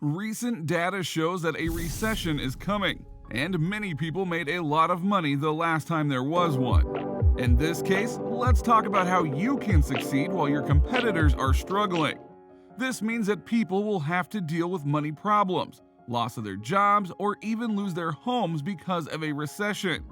Recent data shows that a recession is coming, and many people made a lot of money the last time there was one. In this case, let's talk about how you can succeed while your competitors are struggling. This means that people will have to deal with money problems, loss of their jobs, or even lose their homes because of a recession.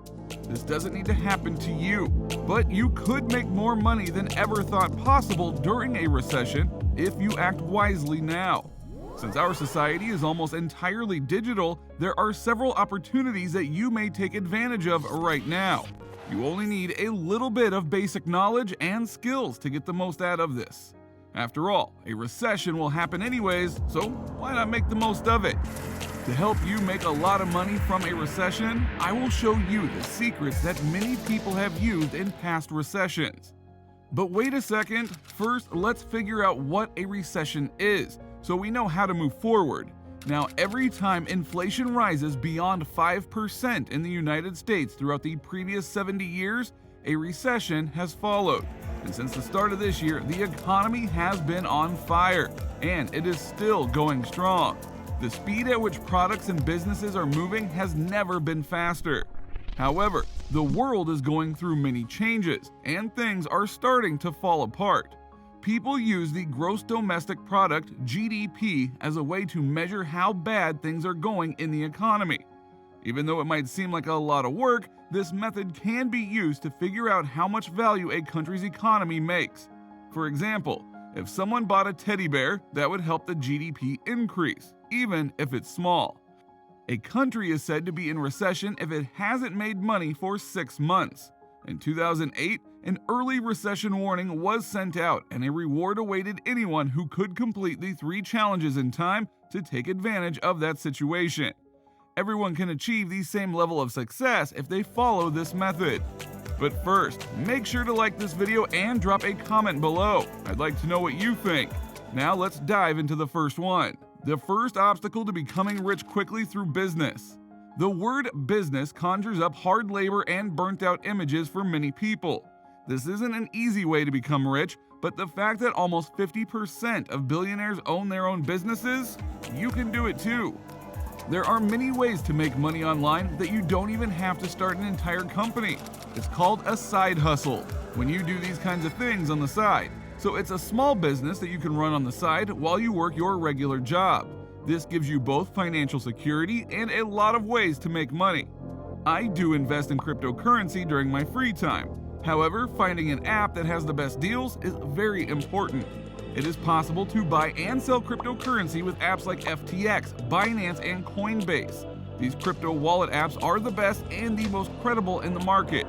This doesn't need to happen to you, but you could make more money than ever thought possible during a recession if you act wisely now. Since our society is almost entirely digital, there are several opportunities that you may take advantage of right now. You only need a little bit of basic knowledge and skills to get the most out of this. After all, a recession will happen anyways, so why not make the most of it? To help you make a lot of money from a recession, I will show you the secrets that many people have used in past recessions. But wait a second, first let's figure out what a recession is, so we know how to move forward. Now, every time inflation rises beyond 5% in the United States throughout the previous 70 years, a recession has followed. And since the start of this year, the economy has been on fire, and it is still going strong. The speed at which products and businesses are moving has never been faster. However, the world is going through many changes, and things are starting to fall apart. People use the gross domestic product, GDP, as a way to measure how bad things are going in the economy. Even though it might seem like a lot of work, this method can be used to figure out how much value a country's economy makes. For example, if someone bought a teddy bear, that would help the GDP increase, even if it's small. A country is said to be in recession if it hasn't made money for 6 months. In 2008, an early recession warning was sent out, and a reward awaited anyone who could complete the 3 challenges in time to take advantage of that situation. Everyone can achieve the same level of success if they follow this method. But first, make sure to like this video and drop a comment below. I'd like to know what you think. Now let's dive into the first one. The first obstacle to becoming rich quickly through business. The word business conjures up hard labor and burnt-out images for many people. This isn't an easy way to become rich, but the fact that almost 50% of billionaires own their own businesses, you can do it too. There are many ways to make money online that you don't even have to start an entire company. It's called a side hustle, when you do these kinds of things on the side. So it's a small business that you can run on the side while you work your regular job. This gives you both financial security and a lot of ways to make money. I do invest in cryptocurrency during my free time. However, finding an app that has the best deals is very important. It is possible to buy and sell cryptocurrency with apps like FTX, Binance, and Coinbase. These crypto wallet apps are the best and the most credible in the market.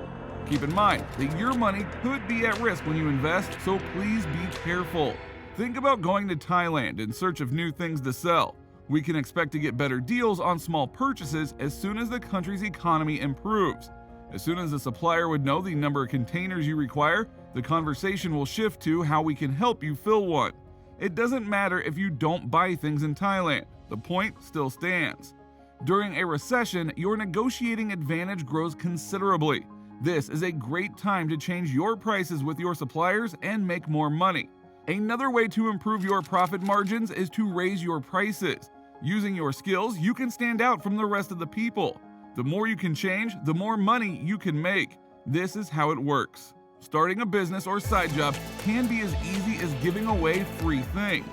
Keep in mind that your money could be at risk when you invest, so please be careful. Think about going to Thailand in search of new things to sell. We can expect to get better deals on small purchases as soon as the country's economy improves. As soon as the supplier would know the number of containers you require, the conversation will shift to how we can help you fill one. It doesn't matter if you don't buy things in Thailand, the point still stands. During a recession, your negotiating advantage grows considerably. This is a great time to change your prices with your suppliers and make more money. Another way to improve your profit margins is to raise your prices. Using your skills, you can stand out from the rest of the people. The more you can change, the more money you can make. This is how it works. Starting a business or side job can be as easy as giving away free things.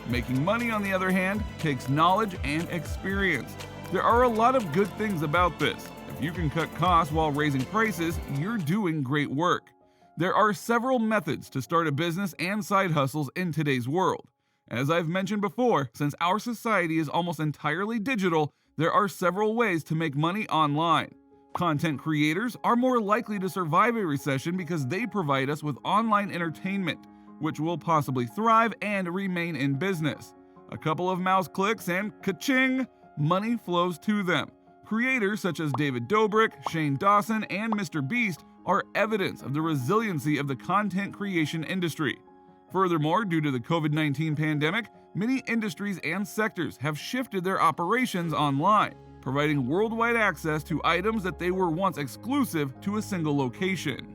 Making money, on the other hand, takes knowledge and experience. There are a lot of good things about this. If you can cut costs while raising prices, you're doing great work. There are several methods to start a business and side hustles in today's world. As I've mentioned before, since our society is almost entirely digital, there are several ways to make money online. Content creators are more likely to survive a recession because they provide us with online entertainment, which will possibly thrive and remain in business. A couple of mouse clicks and ka-ching, money flows to them. Creators such as David Dobrik, Shane Dawson, and Mr. Beast are evidence of the resiliency of the content creation industry. Furthermore, due to the COVID-19 pandemic, many industries and sectors have shifted their operations online, providing worldwide access to items that they were once exclusive to a single location.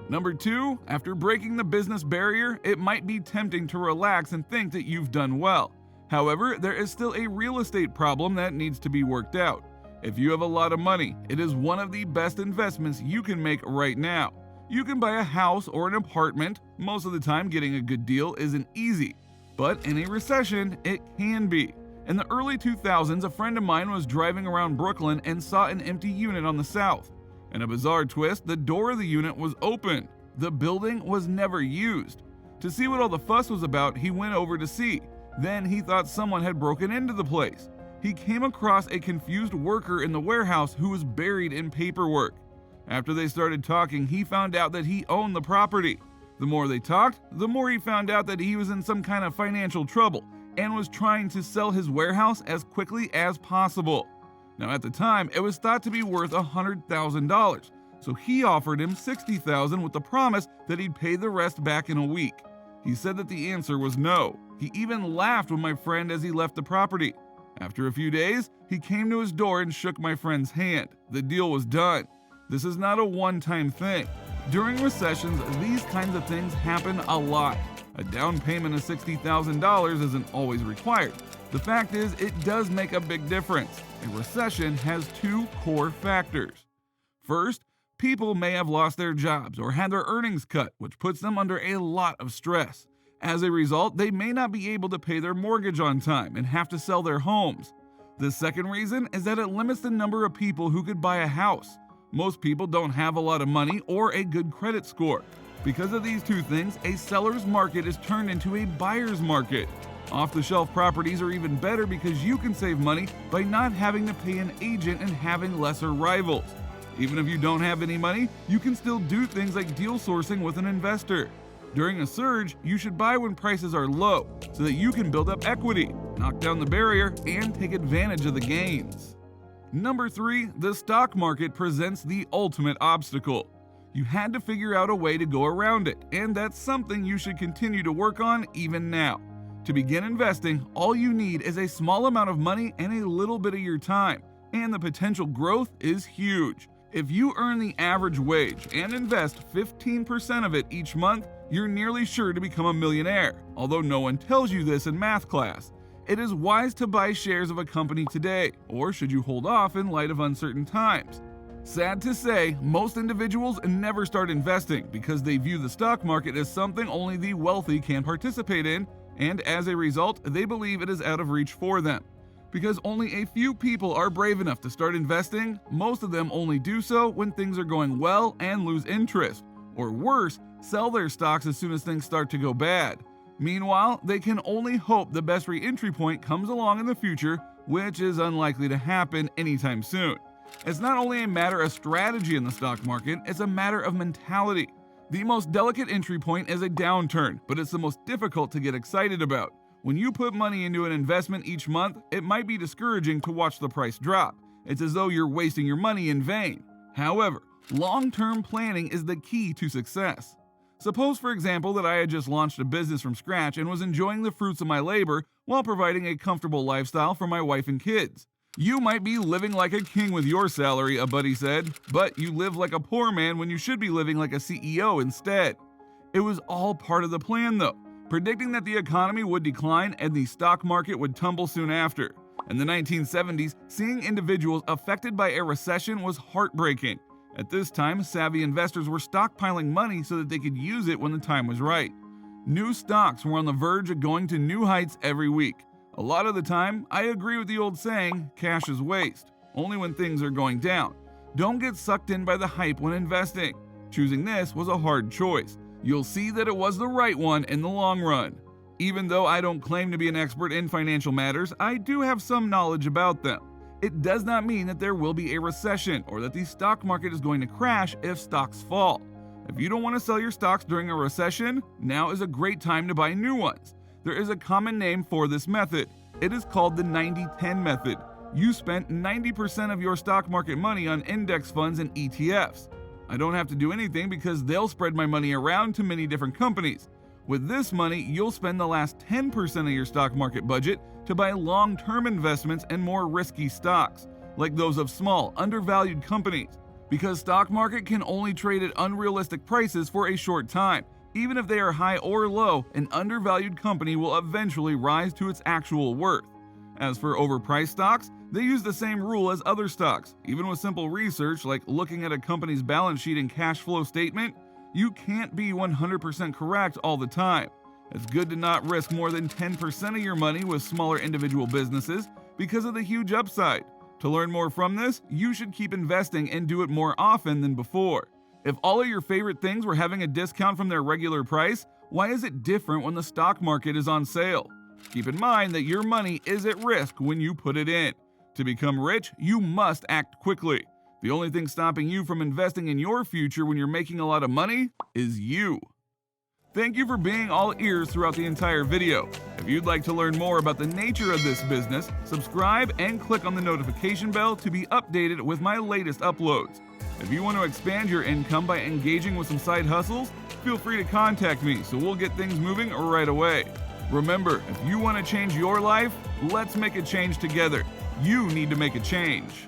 Number 2, after breaking the business barrier, it might be tempting to relax and think that you've done well. However, there is still a real estate problem that needs to be worked out. If you have a lot of money, it is one of the best investments you can make right now. You can buy a house or an apartment. Most of the time, getting a good deal isn't easy, but in a recession, it can be. In the early 2000s, a friend of mine was driving around Brooklyn and saw an empty unit on the south. In a bizarre twist, the door of the unit was open. The building was never used. To see what all the fuss was about, he went over to see. Then he thought someone had broken into the place. He came across a confused worker in the warehouse who was buried in paperwork. After they started talking, he found out that he owned the property. The more they talked, the more he found out that he was in some kind of financial trouble and was trying to sell his warehouse as quickly as possible. Now at the time, it was thought to be worth $100,000, so he offered him $60,000 with the promise that he'd pay the rest back in a week. He said that the answer was no. He even laughed with my friend as he left the property. After a few days, he came to his door and shook my friend's hand. The deal was done. This is not a one-time thing. During recessions, these kinds of things happen a lot. A down payment of $60,000 isn't always required. The fact is, it does make a big difference. A recession has two core factors. First, people may have lost their jobs or had their earnings cut, which puts them under a lot of stress. As a result, they may not be able to pay their mortgage on time and have to sell their homes. The second reason is that it limits the number of people who could buy a house. Most people don't have a lot of money or a good credit score. Because of these two things, a seller's market is turned into a buyer's market. Off-the-shelf properties are even better because you can save money by not having to pay an agent and having lesser rivals. Even if you don't have any money, you can still do things like deal sourcing with an investor. During a surge, you should buy when prices are low so that you can build up equity, knock down the barrier, and take advantage of the gains. Number 3, the stock market presents the ultimate obstacle. You had to figure out a way to go around it, and that's something you should continue to work on even now. To begin investing, all you need is a small amount of money and a little bit of your time, and the potential growth is huge. If you earn the average wage and invest 15% of it each month, you're nearly sure to become a millionaire, although no one tells you this in math class. It is wise to buy shares of a company today, or should you hold off in light of uncertain times? Sad to say, most individuals never start investing because they view the stock market as something only the wealthy can participate in, and as a result, they believe it is out of reach for them. Because only a few people are brave enough to start investing, most of them only do so when things are going well and lose interest, or worse, sell their stocks as soon as things start to go bad. Meanwhile, they can only hope the best re-entry point comes along in the future, which is unlikely to happen anytime soon. It's not only a matter of strategy in the stock market, it's a matter of mentality. The most delicate entry point is a downturn, but it's the most difficult to get excited about. When you put money into an investment each month, it might be discouraging to watch the price drop. It's as though you're wasting your money in vain. However, long-term planning is the key to success. Suppose, for example, that I had just launched a business from scratch and was enjoying the fruits of my labor while providing a comfortable lifestyle for my wife and kids. You might be living like a king with your salary, a buddy said, but you live like a poor man when you should be living like a CEO instead. It was all part of the plan though, predicting that the economy would decline and the stock market would tumble soon after. In the 1970s, seeing individuals affected by a recession was heartbreaking. At this time, savvy investors were stockpiling money so that they could use it when the time was right. New stocks were on the verge of going to new heights every week. A lot of the time, I agree with the old saying, cash is waste, only when things are going down. Don't get sucked in by the hype when investing. Choosing this was a hard choice. You'll see that it was the right one in the long run. Even though I don't claim to be an expert in financial matters, I do have some knowledge about them. It does not mean that there will be a recession or that the stock market is going to crash if stocks fall. If you don't want to sell your stocks during a recession, now is a great time to buy new ones. There is a common name for this method. It is called the 90-10 method. You spent 90% of your stock market money on index funds and ETFs. I don't have to do anything because they'll spread my money around to many different companies. With this money, you'll spend the last 10% of your stock market budget to buy long-term investments and more risky stocks, like those of small, undervalued companies. Because stock market can only trade at unrealistic prices for a short time, Even if they are high or low, an undervalued company will eventually rise to its actual worth. As for overpriced stocks, they use the same rule as other stocks. Even with simple research like looking at a company's balance sheet and cash flow statement, you can't be 100% correct all the time. It's good to not risk more than 10% of your money with smaller individual businesses because of the huge upside. To learn more from this, you should keep investing and do it more often than before. If all of your favorite things were having a discount from their regular price, why is it different when the stock market is on sale? Keep in mind that your money is at risk when you put it in. To become rich, you must act quickly. The only thing stopping you from investing in your future when you're making a lot of money is you. Thank you for being all ears throughout the entire video. If you'd like to learn more about the nature of this business, subscribe and click on the notification bell to be updated with my latest uploads. If you want to expand your income by engaging with some side hustles, feel free to contact me so we'll get things moving right away. Remember, if you want to change your life, let's make a change together. You need to make a change.